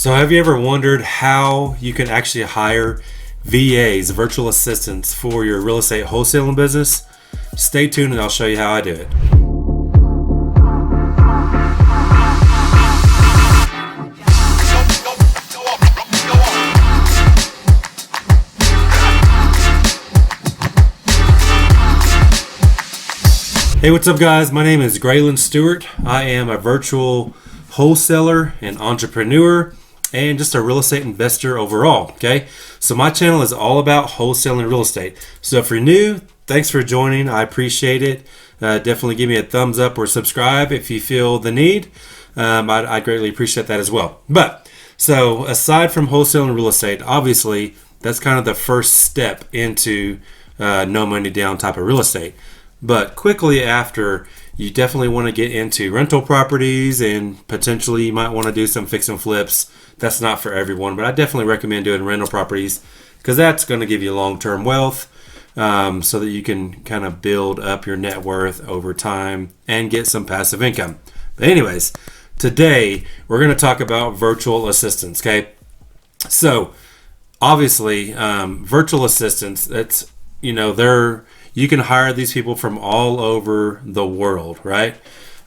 So have you ever wondered how you can actually hire VAs, virtual assistants, for your real estate wholesaling business? Stay tuned and I'll show you how I do it. Hey, what's up guys? My name is Graylan Stewart. I am a virtual wholesaler and entrepreneur and just a real estate investor overall. Okay, so my channel is all about wholesaling real estate. So if you're new, thanks for joining. I appreciate it. Definitely give me a thumbs up or subscribe if you feel the need. I'd greatly appreciate that as well. But so aside from wholesaling real estate, obviously that's kind of the first step into no money down type of real estate. But quickly after, you definitely want to get into rental properties, and potentially you might want to do some fix and flips. That's not for everyone, but I definitely recommend doing rental properties because that's going to give you long-term wealth, so that you can kind of build up your net worth over time and get some passive income. But anyways, today we're going to talk about virtual assistants. Okay, so obviously virtual assistants, that's, you can hire these people from all over the world, right?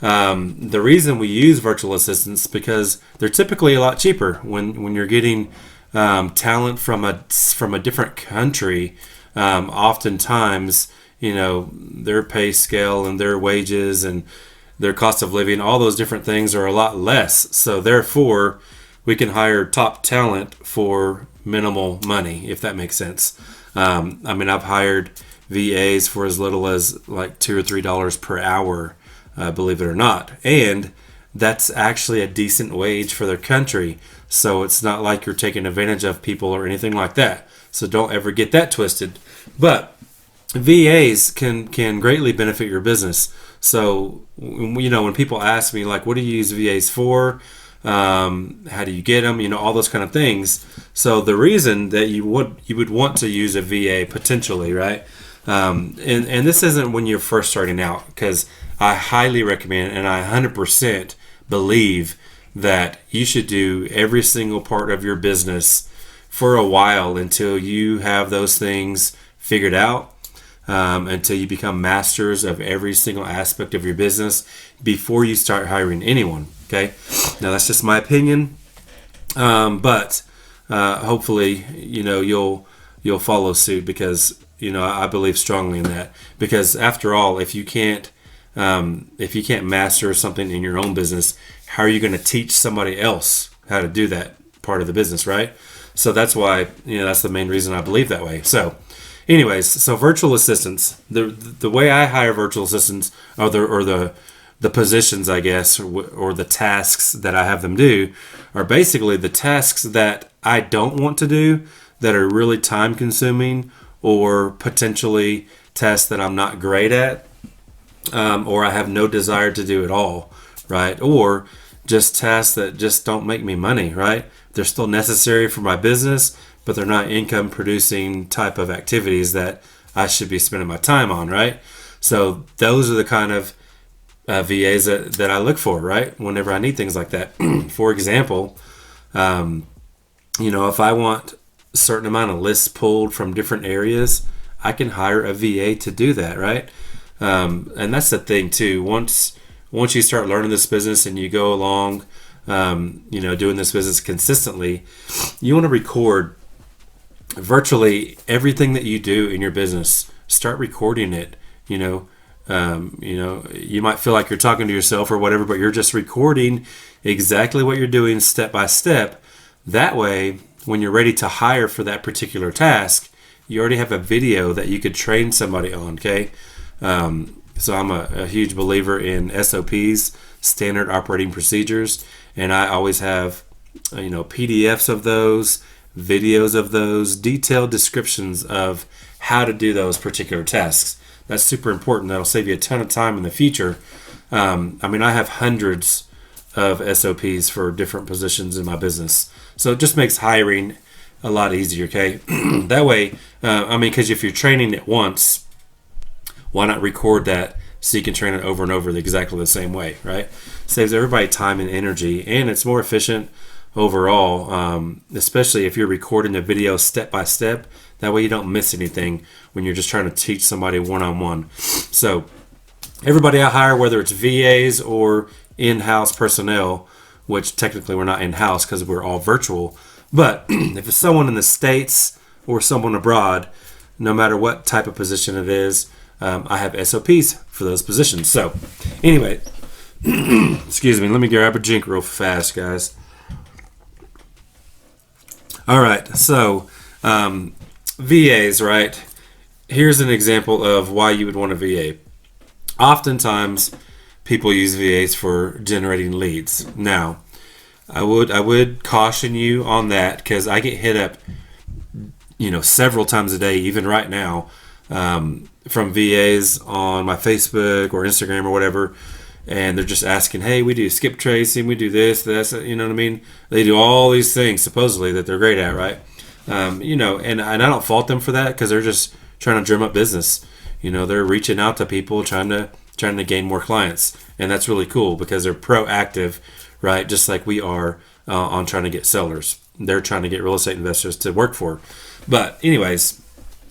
The reason we use virtual assistants because they're typically a lot cheaper when you're getting talent from a different country. Oftentimes, their pay scale and their wages and their cost of living, all those different things are a lot less. So therefore, we can hire top talent for minimal money, if that makes sense. I've hired VAs for as little as like $2 or $3 per hour, believe it or not. And that's actually a decent wage for their country. So it's not like you're taking advantage of people or anything like that. So don't ever get that twisted. But VAs can greatly benefit your business. So, when people ask me, like, what do you use VAs for? How do you get them? All those kind of things. So the reason that you would want to use a VA potentially, right? And this isn't when you're first starting out, because I highly recommend and I 100% believe that you should do every single part of your business for a while until you have those things figured out, until you become masters of every single aspect of your business before you start hiring anyone. Okay, now that's just my opinion, but hopefully you'll follow suit, because I believe strongly in that. Because after all, if you can't master something in your own business, how are you going to teach somebody else how to do that part of the business, right? So that's why that's the main reason I believe that way. So anyways, so virtual assistants, the way I hire virtual assistants, or the positions, I guess, or the tasks that I have them do, are basically the tasks that I don't want to do, that are really time consuming, or potentially tasks that I'm not great at, or I have no desire to do at all, right? Or just tasks that just don't make me money, right? They're still necessary for my business, but they're not income producing type of activities that I should be spending my time on, right? So those are the kind of VAs that I look for, right? Whenever I need things like that. For example, if I want a certain amount of lists pulled from different areas, I can hire a VA to do that, right? And that's the thing too. Once you start learning this business and you go along, doing this business consistently, you want to record virtually everything that you do in your business. Start recording it. You might feel like you're talking to yourself or whatever, but you're just recording exactly what you're doing step by step. That way, when you're ready to hire for that particular task, you already have a video that you could train somebody on, okay? So I'm a huge believer in SOPs, standard operating procedures, and I always have, PDFs of those, videos of those, detailed descriptions of how to do those particular tasks. That's super important. That'll save you a ton of time in the future. I have hundreds of SOPs for different positions in my business. So it just makes hiring a lot easier, okay? That way, because if you're training it once, why not record that so you can train it over and over exactly the same way, right? Saves everybody time and energy, and it's more efficient overall, especially if you're recording the video step by step. That way you don't miss anything when you're just trying to teach somebody one-on-one. So everybody I hire, whether it's VAs or in-house personnel, which technically we're not in-house because we're all virtual, but if it's someone in the States or someone abroad, no matter what type of position it is, I have SOPs for those positions. So anyway, excuse me, let me grab a drink real fast, guys. All right, so VAs, right? Here's an example of why you would want a VA. Oftentimes, people use VAs for generating leads. Now, I would caution you on that because I get hit up, several times a day, even right now, from VAs on my Facebook or Instagram or whatever, and they're just asking, hey, we do skip tracing, we do this, you know what I mean? They do all these things supposedly that they're great at, right? And I don't fault them for that because they're just trying to drum up business. They're reaching out to people, trying to gain more clients, and that's really cool because they're proactive, right? Just like we are on trying to get sellers. They're trying to get real estate investors to work for. But anyways,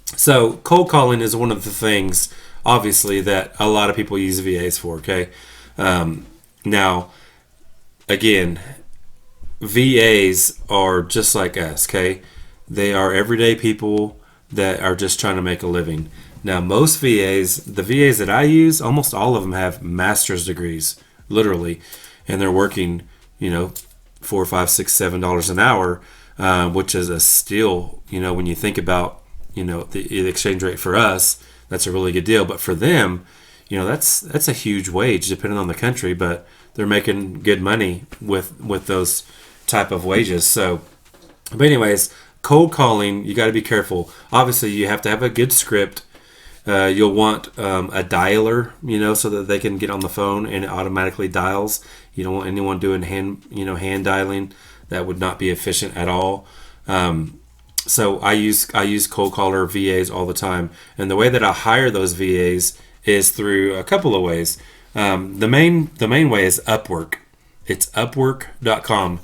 so cold calling is one of the things, obviously, that a lot of people use VAs for. Okay, now again, VAs are just like us. Okay, they are everyday people that are just trying to make a living. Now, most VAs, the VAs that I use, almost all of them have master's degrees, literally, and they're working, $4, $5, $6, $7 an hour, which is a steal. When you think about, the exchange rate for us, that's a really good deal. But for them, that's a huge wage, depending on the country. But they're making good money with those type of wages. So, but anyways, cold calling, you got to be careful. Obviously, you have to have a good script. You'll want a dialer, so that they can get on the phone and it automatically dials. You don't want anyone doing hand dialing. That would not be efficient at all. So I use cold caller VAs all the time, and the way that I hire those VAs is through a couple of ways. The main way is Upwork. It's Upwork.com,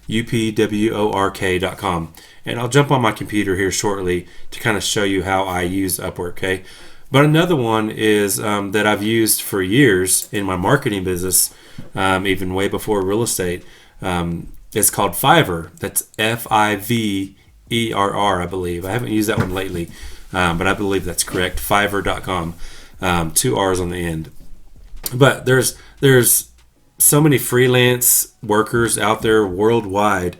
UPWORK.com, and I'll jump on my computer here shortly to kind of show you how I use Upwork. Okay, but another one is that I've used for years in my marketing business, even way before real estate. It's called Fiverr. That's Fiverr, I believe. I haven't used that one lately, but I believe that's correct. Fiverr.com, 2 R's on the end. But there's so many freelance workers out there worldwide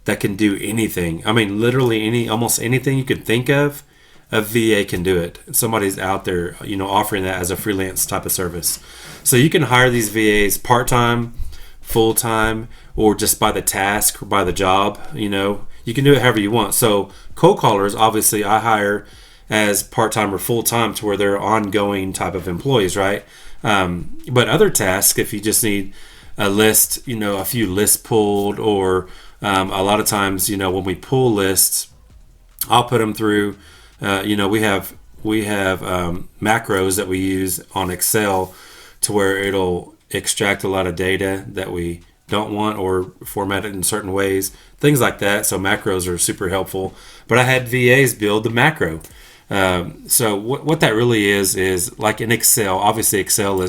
that can do anything. I mean, literally almost anything you could think of, a VA can do it. Somebody's out there, offering that as a freelance type of service. So you can hire these VAs part-time, full-time, or just by the task or by the job. You can do it however you want. So cold callers, obviously, I hire as part-time or full-time to where they're ongoing type of employees, right? But other tasks, if you just need a list, a few lists pulled, or a lot of times, when we pull lists, I'll put them through. We have macros that we use on Excel to where it'll extract a lot of data that we don't want or format it in certain ways, things like that. So macros are super helpful. But I had VAs build the macro. So what that really is like in Excel. Obviously, Excel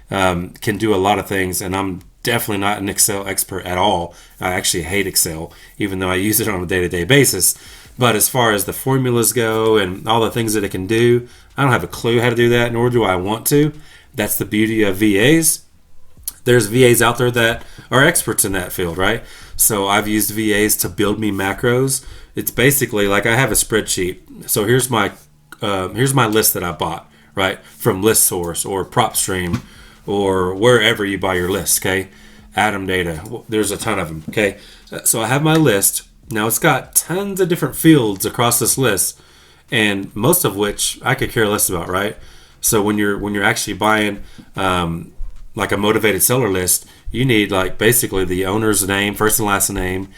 can do a lot of things, and I'm definitely not an Excel expert at all. I actually hate Excel, even though I use it on a day-to-day basis. But as far as the formulas go and all the things that it can do, I don't have a clue how to do that, nor do I want to. That's the beauty of VAs. There's VAs out there that are experts in that field, right? So I've used VAs to build me macros. It's basically like I have a spreadsheet. So here's my list that I bought, right? From ListSource or PropStream or wherever you buy your lists, okay? Atom Data. There's a ton of them, okay? So I have my list. Now it's got tons of different fields across this list, and most of which I could care less about, right? So when you're actually buying like a motivated seller list, you need like basically the owner's name, first and last name.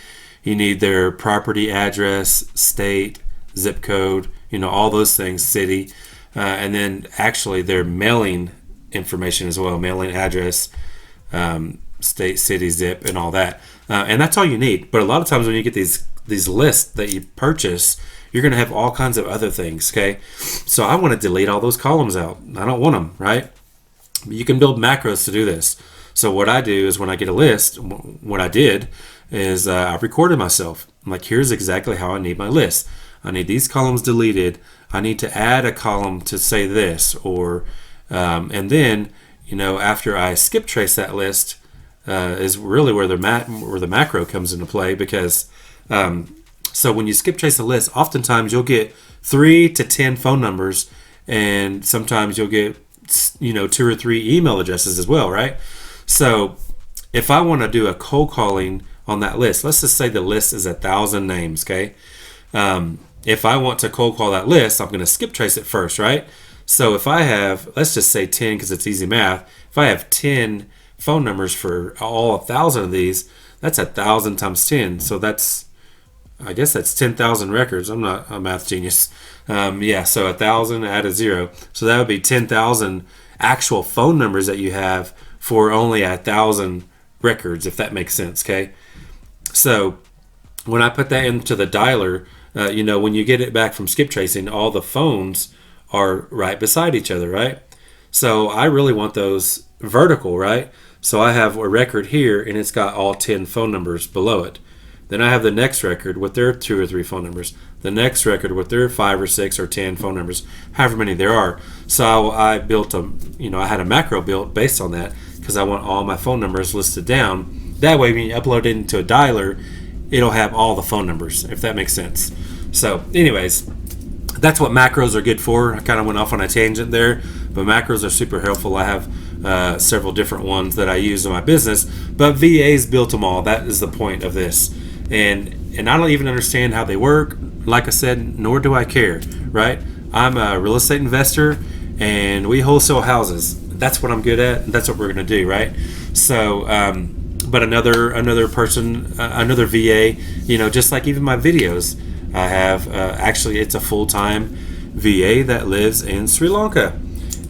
You need their property address, state, zip code, all those things, city, and then actually their mailing information as well, mailing address, state, city, zip, and all that. And that's all you need. But a lot of times when you get these lists that you purchase, you're going to have all kinds of other things, okay? So I want to delete all those columns out. I don't want them, right? You can build macros to do this. So what I do is when I get a list, what I did is I recorded myself. I'm like, here's exactly how I need my list. I need these columns deleted. I need to add a column to say this, or and then, after I skip trace that list, is really where the macro comes into play, because so when you skip trace a list, oftentimes you'll get 3 to 10 phone numbers, and sometimes you'll get 2 or 3 email addresses as well, right? So if I want to do a cold calling on that list, let's just say the list is 1,000 names, okay? If I want to cold call that list, I'm going to skip trace it first, right? So if I have, let's just say 10 because it's easy math. If I have 10 phone numbers for all 1,000 of these, that's 1,000 times 10. So I guess that's 10,000 records. I'm not a math genius. So 1,000 add a 0. So that would be 10,000 actual phone numbers that you have for only 1,000 records, if that makes sense, okay? So when I put that into the dialer, when you get it back from skip tracing, all the phones are right beside each other, right? So I really want those vertical, right? So I have a record here, and it's got all 10 phone numbers below it. Then I have the next record with their 2 or 3 phone numbers. The next record with their 5 or 6 or 10 phone numbers, however many there are. So I built I had a macro built based on that, because I want all my phone numbers listed down. That way, when you upload it into a dialer, it'll have all the phone numbers, if that makes sense. So anyways, that's what macros are good for. I kind of went off on a tangent there, but macros are super helpful. I have several different ones that I use in my business, but VAs built them all. That is the point of this. And I don't even understand how they work. Like I said, nor do I care, right? I'm a real estate investor, and we wholesale houses. That's what I'm good at, and that's what we're going to do, right? So, but another person, another VA, just like even my videos, I have actually it's a full-time VA that lives in Sri Lanka,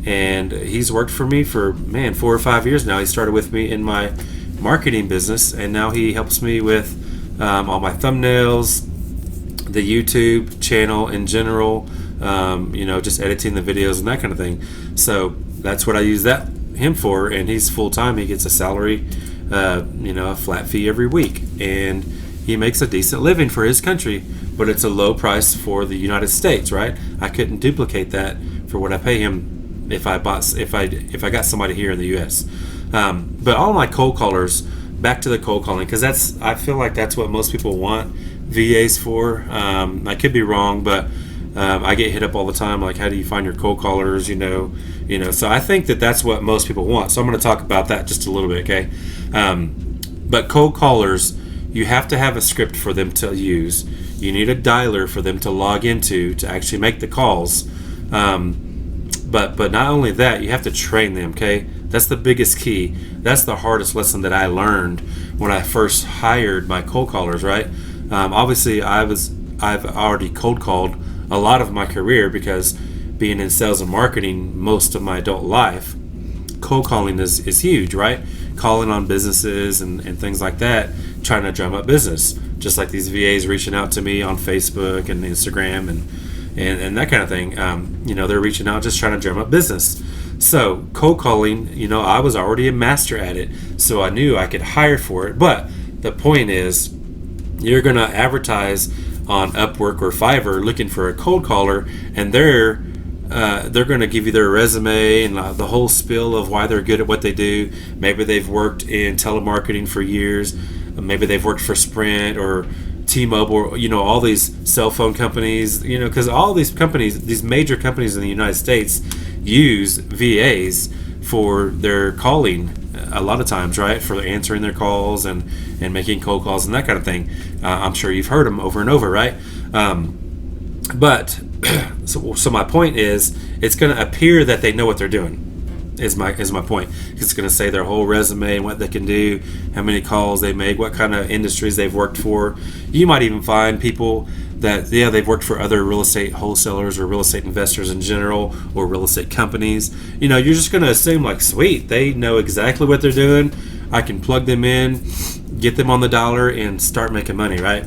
and he's worked for me for 4 or 5 years now. He started with me in my marketing business, and now he helps me with all my thumbnails, the YouTube channel in general, just editing the videos and that kind of thing. So that's what I use him for, and he's full-time. He gets a salary, a flat fee every week, and he makes a decent living for his country, but it's a low price for the United States, right? I couldn't duplicate that for what I pay him if I got somebody here in the U.S. But all my cold callers, back to the cold calling, because I feel like that's what most people want VAs for. I could be wrong, but I get hit up all the time, like, how do you find your cold callers? So I think that's what most people want. So I'm going to talk about that just a little bit, okay? But cold callers, you have to have a script for them to use. You need a dialer for them to log into to actually make the calls. But not only that, you have to train them, okay? That's the biggest key. That's the hardest lesson that I learned when I first hired my cold callers, right? Obviously, I've already cold called a lot of my career, because being in sales and marketing most of my adult life, cold calling is huge, right? Calling on businesses and things like that, trying to drum up business. Just like these VAs reaching out to me on Facebook and Instagram and that kind of thing. They're reaching out just trying to drum up business. So cold calling, I was already a master at it, so I knew I could hire for it. But the point is, you're going to advertise on Upwork or Fiverr looking for a cold caller, and they're going to give you their resume and the whole spiel of why they're good at what they do. Maybe they've worked in telemarketing for years. Maybe they've worked for Sprint or T-Mobile, all these cell phone companies, because all these companies, these major companies in the United States, use VAs for their calling a lot of times, right? For answering their calls and making cold calls and that kind of thing. I'm sure you've heard them over and over, right? But so my point is, it's going to appear that they know what they're doing. Is my point. It's going to say their whole resume and what they can do, how many calls they make, what kind of industries they've worked for. You might even find people that they've worked for other real estate wholesalers or real estate investors in general, or real estate companies. You're just going to assume, like, sweet, they know exactly what they're doing. I can plug them in, get them on the dollar and start making money, right?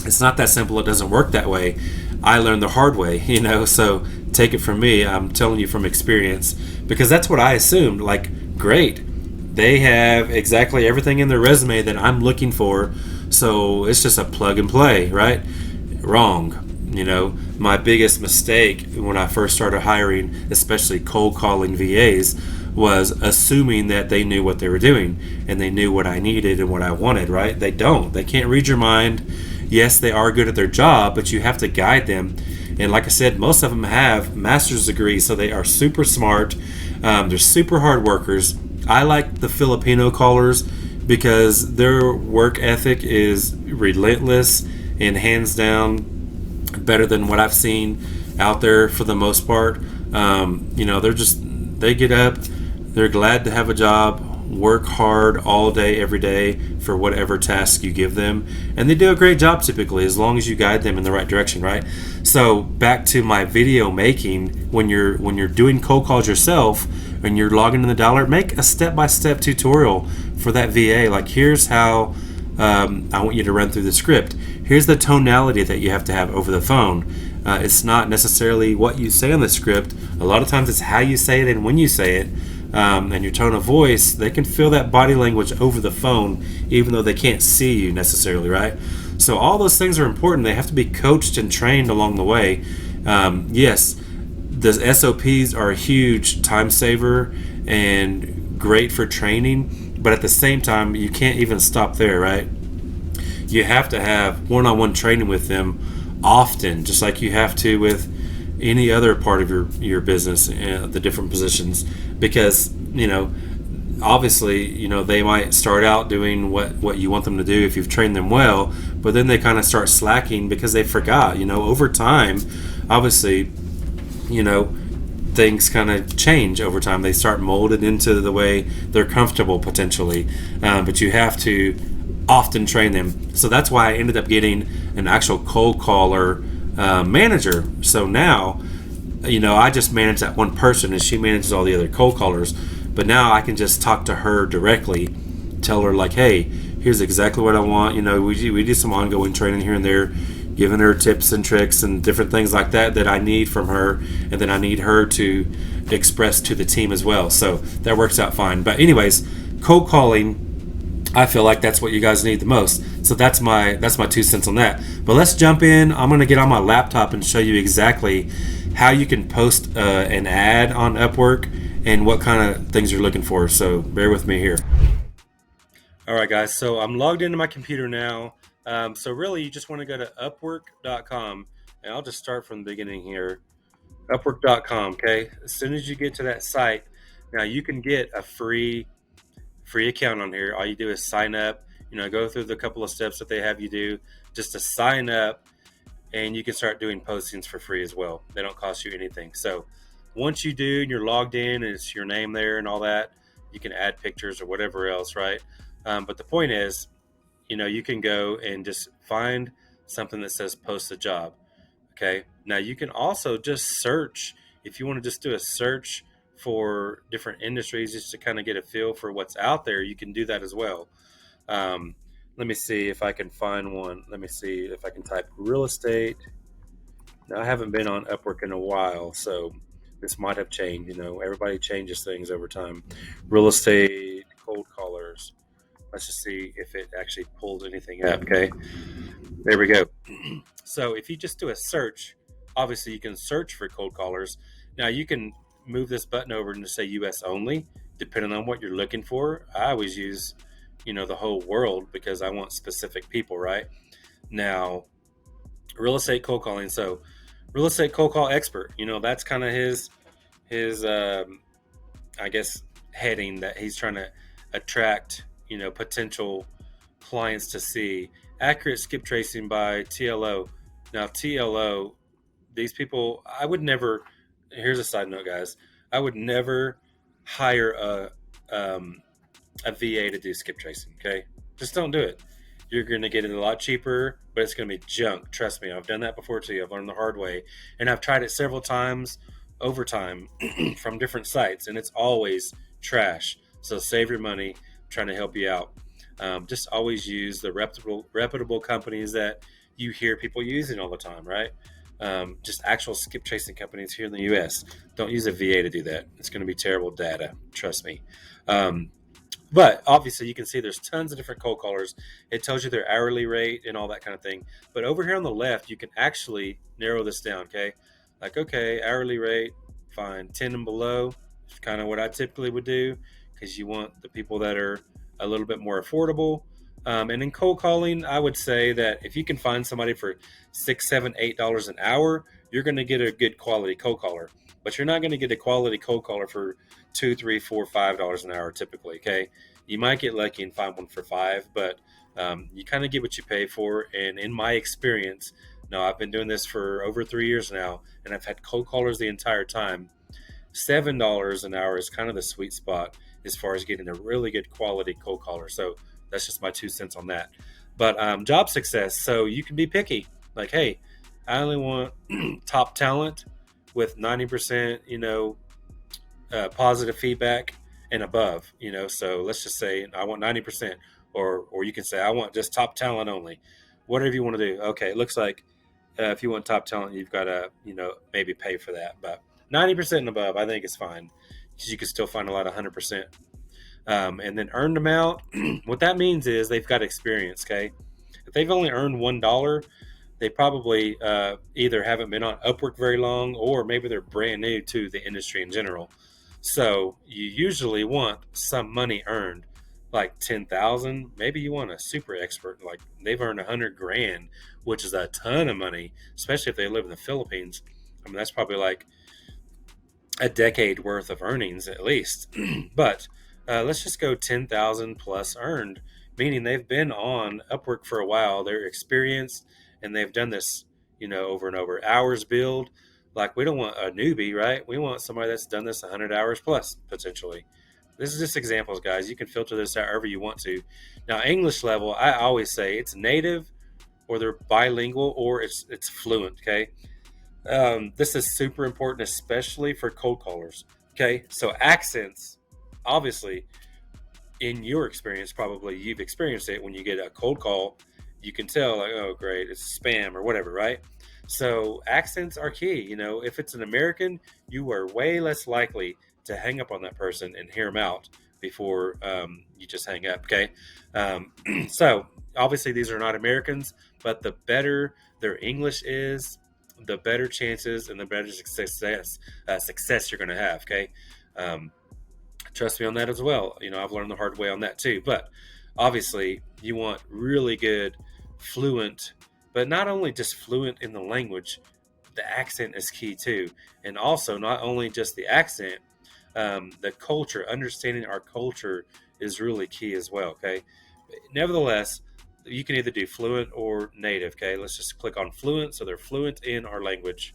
It's not that simple. It doesn't work that way. I learned the hard way, so take it from me. I'm telling you from experience, because that's what I assumed. Like, great, they have exactly everything in their resume that I'm looking for, so it's just a plug and play, right? Wrong. My biggest mistake when I first started hiring, especially cold calling VAs, was assuming that they knew what they were doing and they knew what I needed and what I wanted, right? They don't. They can't read your mind. Yes, they are good at their job, but you have to guide them. And like I said, most of them have master's degrees, so they are super smart. They're super hard workers. I like the Filipino callers because their work ethic is relentless and hands down better than what I've seen out there for the most part. They get up, they're glad to have a job, work hard all day, every day for whatever task you give them, and they do a great job typically as long as you guide them in the right direction, right? So back to my video making, when you're doing cold calls yourself and you're logging in the dollar, make a step-by-step tutorial for that VA. Like, here's how I want you to run through the script. Here's the tonality that you have to have over the phone. It's not necessarily what you say on the script. A lot of times it's how you say it and when you say it, and your tone of voice. They can feel that body language over the phone, even though they can't see you necessarily, right? So all those things are important. They have to be coached and trained along the way. Yes, the SOPs are a huge time saver and great for training, but at the same time, you can't even stop there, right? You have to have one-on-one training with them often, just like you have to with any other part of your business, the different positions, because obviously they might start out doing what you want them to do if you've trained them well, but then they kind of start slacking because they forgot. Over time, obviously, things kind of change over time. They start molded into the way they're comfortable potentially, but you have to often train them. So that's why I ended up getting an actual cold caller manager. So now, I just manage that one person and she manages all the other cold callers. But now I can just talk to her directly, tell her like, hey, here's exactly what I want. We do some ongoing training here and there, giving her tips and tricks and different things like that I need from her, and then I need her to express to the team as well. So that works out fine. But anyways, cold calling, I feel like that's what you guys need the most. So that's my 2 cents on that. But let's jump in. I'm going to get on my laptop and show you exactly how you can post an ad on Upwork and what kind of things you're looking for. So bear with me here. All right, guys. So I'm logged into my computer now. So really, you just want to go to Upwork.com, and I'll just start from the beginning here. Upwork.com. Okay. As soon as you get to that site, now you can get a free account on here. All you do is sign up. Go through the couple of steps that they have you do just to sign up, and you can start doing postings for free as well. They don't cost you anything. So once you do and you're logged in and it's your name there and all that, you can add pictures or whatever else, right? But the point is, you can go and just find something that says post a job. Okay. Now you can also just search. If you want to just do a search for different industries just to kind of get a feel for what's out there, you can do that as well. Let me see if I can find one. Let me see if I can type real estate. Now, I haven't been on Upwork in a while, so this might have changed. Everybody changes things over time. Real estate, cold callers. Let's just see if it actually pulls anything up. Okay, there we go. So if you just do a search, obviously you can search for cold callers. Now you can move this button over and just say US only, depending on what you're looking for. I always use, the whole world because I want specific people, right? Now, real estate cold calling. So real estate cold call expert, that's kind of his I guess heading that he's trying to attract, potential clients to see. Accurate skip tracing by TLO. Now TLO, these people, I would never, here's a side note, guys. I would never hire a VA to do skip tracing. Okay. Just don't do it. You're going to get it a lot cheaper, but it's going to be junk. Trust me. I've done that before too. I've learned the hard way, and I've tried it several times over time from different sites, and it's always trash. So save your money. I'm trying to help you out. Just always use the reputable companies that you hear people using all the time, right? Just actual skip tracing companies here in the US. Don't use a VA to do that. It's going to be terrible data. Trust me. Um, but obviously, you can see there's tons of different cold callers. It tells you their hourly rate and all that kind of thing. But over here on the left, you can actually narrow this down. Okay, like okay, hourly rate, fine, 10 and below. It's kind of what I typically would do because you want the people that are a little bit more affordable. And in cold calling, I would say that if you can find somebody for $6, $7, $8 an hour, you're going to get a good quality cold caller. But you're not going to get a quality cold caller for $2, $3, $4, $5 an hour typically. Okay, you might get lucky and find one for $5, but you kind of get what you pay for. And in my experience, now I've been doing this for over 3 years now, and I've had cold callers the entire time. $7 an hour is kind of the sweet spot as far as getting a really good quality cold caller. So that's just my 2 cents on that. But job success. So you can be picky. Like, hey, I only want top talent with 90%, positive feedback and above, so let's just say I want 90%, or you can say I want just top talent only, whatever you want to do. Okay, it looks like if you want top talent, you've got to, maybe pay for that, but 90% and above, I think is fine because you can still find a lot of 100%. And then earned amount, what that means is they've got experience. Okay, if they've only earned $1, they probably either haven't been on Upwork very long, or maybe they're brand new to the industry in general. So you usually want some money earned, like 10,000. Maybe you want a super expert, like they've earned 100 grand, which is a ton of money, especially if they live in the Philippines. I mean, that's probably like a decade worth of earnings at least. But let's just go 10,000 plus earned, meaning they've been on Upwork for a while. They're experienced and they've done this, over and over. Hours billed. Like, we don't want a newbie, right? We want somebody that's done this 100 hours plus, potentially. This is just examples, guys. You can filter this however you want to. Now, English level, I always say it's native, or they're bilingual, or it's fluent, okay? This is super important, especially for cold callers, okay? So accents, obviously, in your experience, probably you've experienced it when you get a cold call. You can tell, like, oh, great, it's spam or whatever, right? So accents are key. If it's an American, you are way less likely to hang up on that person and hear them out before you just hang up. Okay. So obviously these are not Americans, but the better their English is, the better chances and the better success you're going to have. Okay. Trust me on that as well. I've learned the hard way on that too. But obviously, you want really good, fluent, but not only just fluent in the language, the accent is key too. And also, not only just the accent, the culture, understanding our culture is really key as well. Okay. Nevertheless, you can either do fluent or native. Okay. Let's just click on fluent. So they're fluent in our language.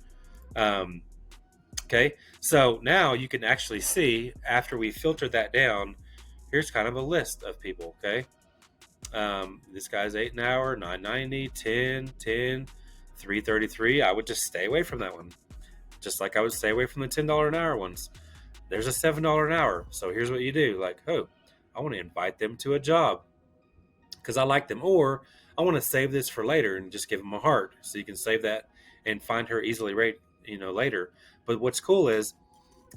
Okay, so now you can actually see, after we filtered that down, here's kind of a list of people. Okay, this guy's 8 an hour, 9.90, 10, 10, 3.33. I would just stay away from that one, just like I would stay away from the $10 an hour ones. There's a $7 an hour. So here's what you do: like, oh, I want to invite them to a job because I like them, or I want to save this for later and just give them a heart. So you can save that and find her easily later. But what's cool is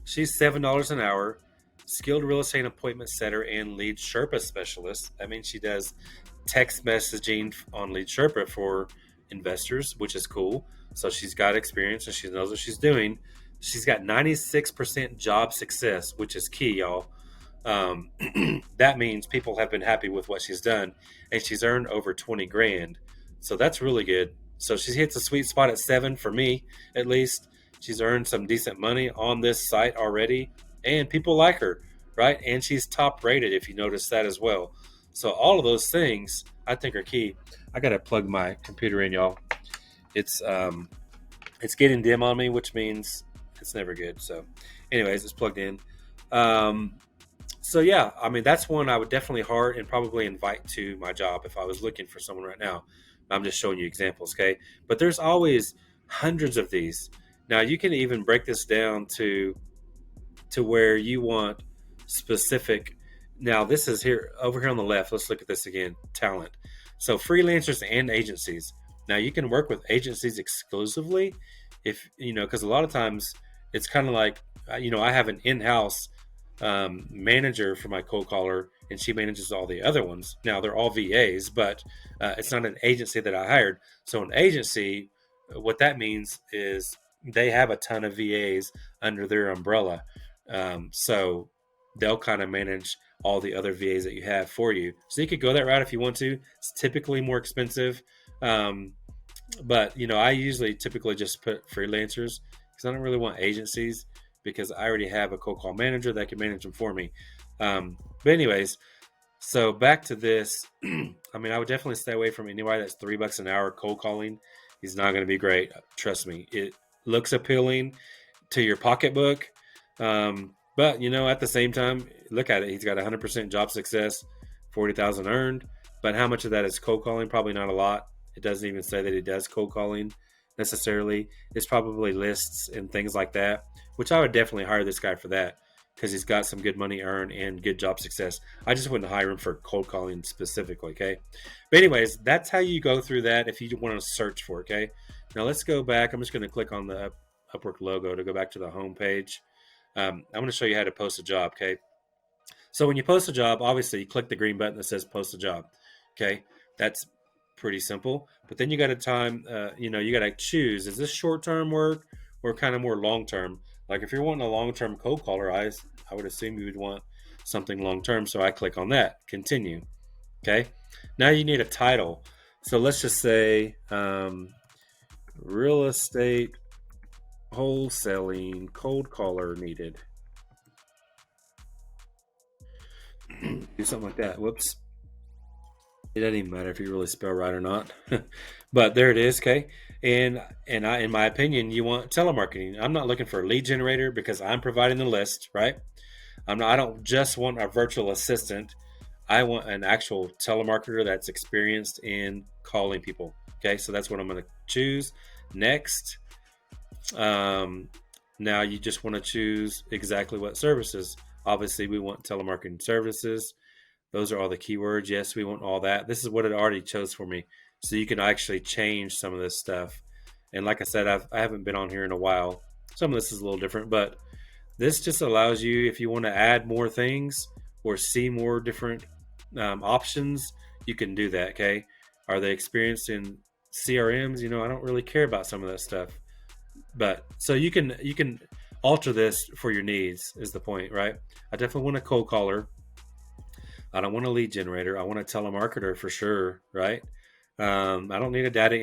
she's $7 an hour, skilled real estate appointment setter and lead Sherpa specialist. That means she does text messaging on lead Sherpa for investors, which is cool. So she's got experience and she knows what she's doing. She's got 96% job success, which is key, y'all. That means people have been happy with what she's done, and she's earned over 20 grand. So that's really good. So she hits a sweet spot at 7 for me, at least. She's earned some decent money on this site already, and people like her, right? And she's top rated, if you notice that as well. So all of those things I think are key. I gotta plug my computer in, y'all. It's getting dim on me, which means it's never good. So anyways, it's plugged in. So yeah, I mean, that's one I would definitely heart and probably invite to my job if I was looking for someone right now. I'm just showing you examples, okay? But there's always hundreds of these. Now you can even break this down to where you want specific Now this is here over here on the left. Let's look at this again. Talent. So freelancers and agencies. Now you can work with agencies exclusively if because a lot of times it's kind of like I have an in-house manager for my cold caller, and she manages all the other ones. Now they're all VAs, but it's not an agency that I hired. So an agency, what that means is they have a ton of VAs under their umbrella. So they'll kind of manage all the other VAs that you have for you. So you could go that route if you want to. It's typically more expensive. But I usually typically just put freelancers because I don't really want agencies because I already have a cold call manager that can manage them for me. But anyways, so back to this. I mean, I would definitely stay away from anybody that's $3 an hour cold calling. He's not going to be great. Trust me. It looks appealing to your pocketbook. But at the same time, look at it. He's got 100% job success, 40,000 earned. But how much of that is cold calling? Probably not a lot. It doesn't even say that he does cold calling necessarily. It's probably lists and things like that, which I would definitely hire this guy for that because he's got some good money earned and good job success. I just wouldn't hire him for cold calling specifically, okay? But anyways, that's how you go through that if you want to search for it, okay? Now let's go back. I'm just going to click on the Upwork logo to go back to the home page. I'm going to show you how to post a job, okay? So when you post a job, obviously you click the green button that says post a job, okay? That's pretty simple. But then you got to you got to choose, is this short-term work or kind of more long-term? Like if you're wanting a long-term cold caller, I would assume you would want something long-term. So I click on that, continue, okay? Now you need a title. So let's just say real estate wholesaling cold caller needed. Do something like that. Whoops. It doesn't even matter if you really spell right or not. But there it is, okay? And in my opinion, you want telemarketing. I'm not looking for a lead generator because I'm providing the list, right? I don't just want a virtual assistant. I want an actual telemarketer that's experienced in calling people. Okay, so that's what I'm going to choose. Next. Now you just want to choose exactly what services. Obviously, we want telemarketing services. Those are all the keywords. Yes, we want all that. This is what it already chose for me. So you can actually change some of this stuff. And like I said, I haven't been on here in a while. Some of this is a little different, but this just allows you, if you want to add more things or see more different options, you can do that, okay? Are they experienced in CRMs? I don't really care about some of that stuff. But so you can alter this for your needs is the point, right? I definitely want a cold caller. I don't want a lead generator. I want a telemarketer for sure, right? I don't need a data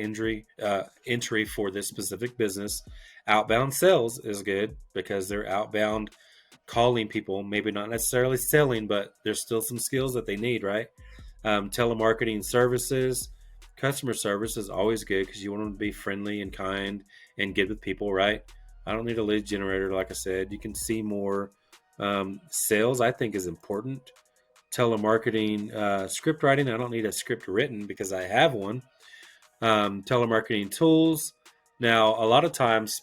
entry for this specific business. Outbound sales is good because they're outbound calling people, maybe not necessarily selling, but there's still some skills that they need, right? Telemarketing services, customer service is always good because you want them to be friendly and kind and good with people, right? I don't need a lead generator, like I said. You can see more. Sales, I think, is important. Telemarketing, script writing, I don't need a script written because I have one. Telemarketing tools. Now, a lot of times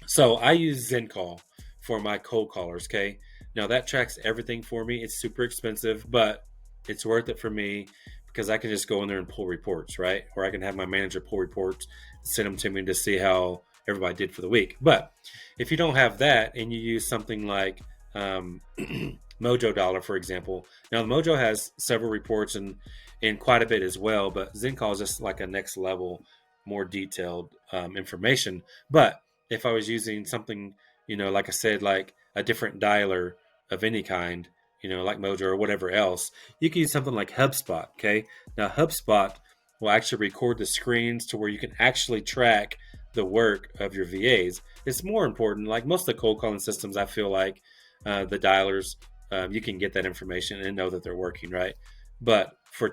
so I use ZenCall for my cold callers, okay? Now that tracks everything for me. It's super expensive, but it's worth it for me because I can just go in there and pull reports, right? Or I can have my manager pull reports, send them to me to see how everybody did for the week. But if you don't have that and you use something like Mojo Dollar, for example. Now, the Mojo has several reports and quite a bit as well, but ZenCall is just like a next level, more detailed information. But if I was using something, like I said, like a different dialer of any kind, like Mojo or whatever else, you can use something like HubSpot, okay? Now, HubSpot will actually record the screens to where you can actually track the work of your VAs. It's more important, like most of the cold calling systems, I feel like the dialers, you can get that information and know that they're working, right? But for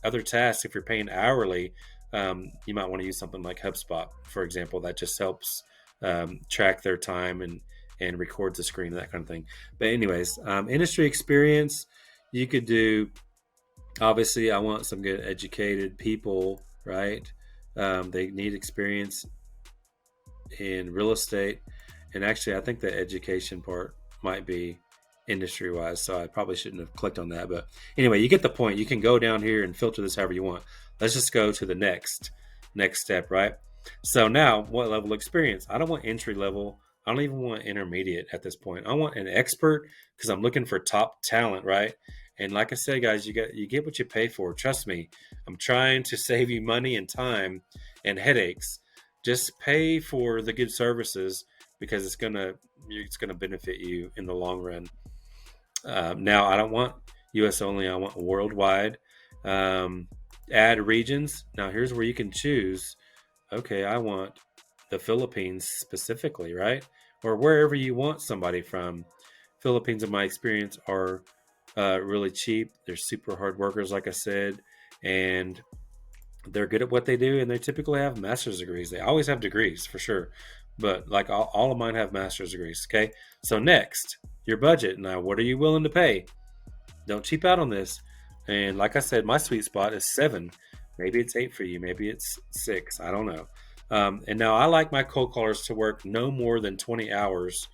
other tasks, if you're paying hourly, you might want to use something like HubSpot, for example, that just helps track their time and records the screen, that kind of thing. But anyways, industry experience, you could do, obviously, I want some good educated people, right? They need experience in real estate. And actually, I think the education part might be industry wise. So I probably shouldn't have clicked on that. But anyway, you get the point. You can go down here and filter this however you want. Let's just go to the next step, right? So now, what level of experience? I don't want entry level. I don't even want intermediate at this point. I want an expert because I'm looking for top talent, right? And like I said, guys, you get what you pay for. Trust me, I'm trying to save you money and time and headaches. Just pay for the good services because it's gonna benefit you in the long run. Now, I don't want U.S. only. I want worldwide. Add regions. Now, here's where you can choose. Okay, I want the Philippines specifically, right? Or wherever you want somebody from. Philippines, in my experience, are really cheap. They're super hard workers, like I said, and they're good at what they do, and they typically have master's degrees. They always have degrees, for sure. But like all of mine have master's degrees, okay? So next, your budget. Now, what are you willing to pay? Don't cheap out on this. And like I said, my sweet spot is 7. Maybe it's 8 for you. Maybe it's 6. I don't know. And now I like my cold callers to work no more than 20 hours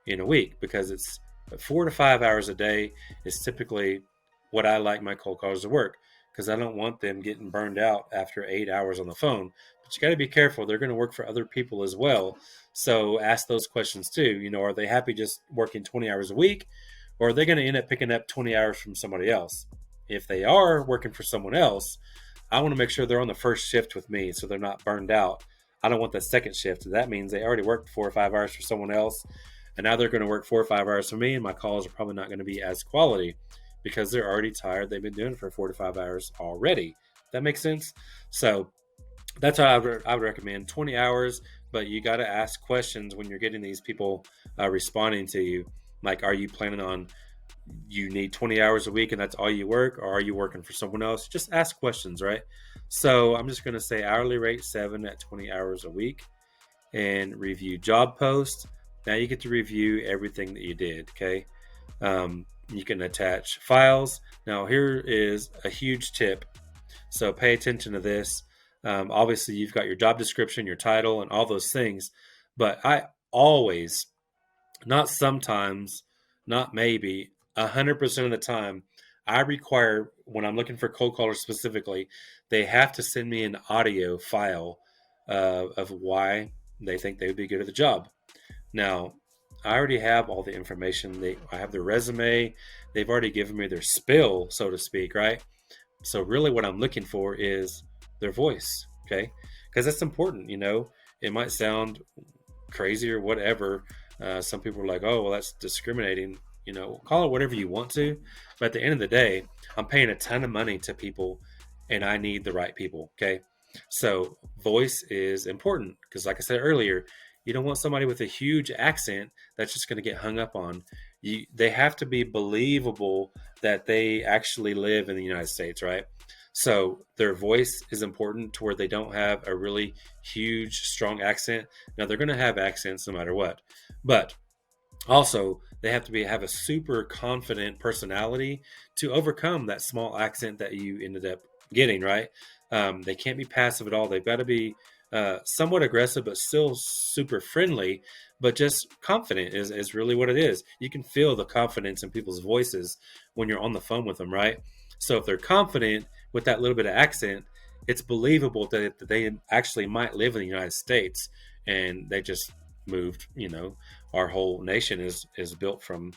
in a week because it's 4 to 5 hours a day is typically what I like my cold callers to work because I don't want them getting burned out after 8 hours on the phone. But you got to be careful. They're going to work for other people as well. So ask those questions too. Are they happy just working 20 hours a week, or are they going to end up picking up 20 hours from somebody else? If they are working for someone else, I want to make sure they're on the first shift with me so they're not burned out. I don't want that second shift. That means they already worked 4 or 5 hours for someone else, and now they're going to work 4 or 5 hours for me, and my calls are probably not going to be as quality because they're already tired. They've been doing it for 4 to 5 hours already. That makes sense? So that's what I would recommend. 20 hours, but you got to ask questions when you're getting these people responding to you. Like, are you planning on you need 20 hours a week and that's all you work, or are you working for someone else? Just ask questions, right? So I'm just going to say hourly rate 7 at 20 hours a week and review job posts. Now you get to review everything that you did. Okay. You can attach files. Now here is a huge tip. So pay attention to this. Obviously you've got your job description, your title, and all those things, but I always, not sometimes, not maybe, 100% of the time, I require, when I'm looking for cold callers specifically, they have to send me an audio file of why they think they would be good at the job. Now, I already have all the information. I have their resume. They've already given me their spill, so to speak, right? So really what I'm looking for is their voice, okay? Because that's important, It might sound crazy or whatever. Some people are like, oh, well, that's discriminating. Call it whatever you want to. But at the end of the day, I'm paying a ton of money to people and I need the right people. Okay. So voice is important because, like I said earlier, you don't want somebody with a huge accent that's just going to get hung up on. They have to be believable that they actually live in the United States, right? So their voice is important to where they don't have a really huge, strong accent. Now they're going to have accents no matter what, but also they have to have a super confident personality to overcome that small accent that you ended up getting, right? They can't be passive at all. They've got to be somewhat aggressive, but still super friendly, but just confident is really what it is. You can feel the confidence in people's voices when you're on the phone with them, right? So if they're confident with that little bit of accent, it's believable that they actually might live in the United States and they just moved. Our whole nation is built from,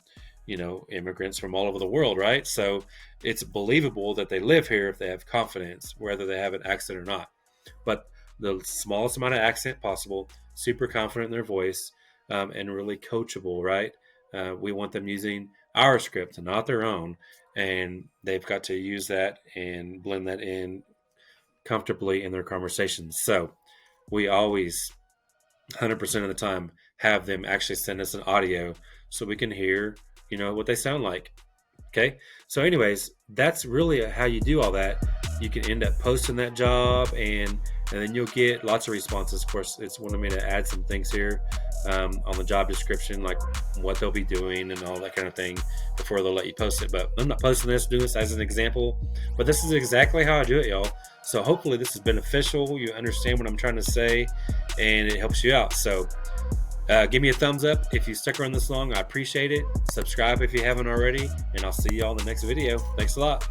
immigrants from all over the world, right? So it's believable that they live here if they have confidence, whether they have an accent or not. But the smallest amount of accent possible, super confident in their voice, and really coachable, right? We want them using our script and not their own, and they've got to use that and blend that in comfortably in their conversations. So we always, 100% of the time, have them actually send us an audio so we can hear, what they sound like. Okay. So anyways, that's really how you do all that. You can end up posting that job and then you'll get lots of responses. Of course, it's wanting me to add some things here on the job description, like what they'll be doing and all that kind of thing before they'll let you post it. But I'm not posting this, doing this as an example, but this is exactly how I do it, y'all. So hopefully this is beneficial. You understand what I'm trying to say and it helps you out. So Give me a thumbs up if you stuck around this long. I appreciate it. Subscribe if you haven't already, and I'll see you all in the next video. Thanks a lot.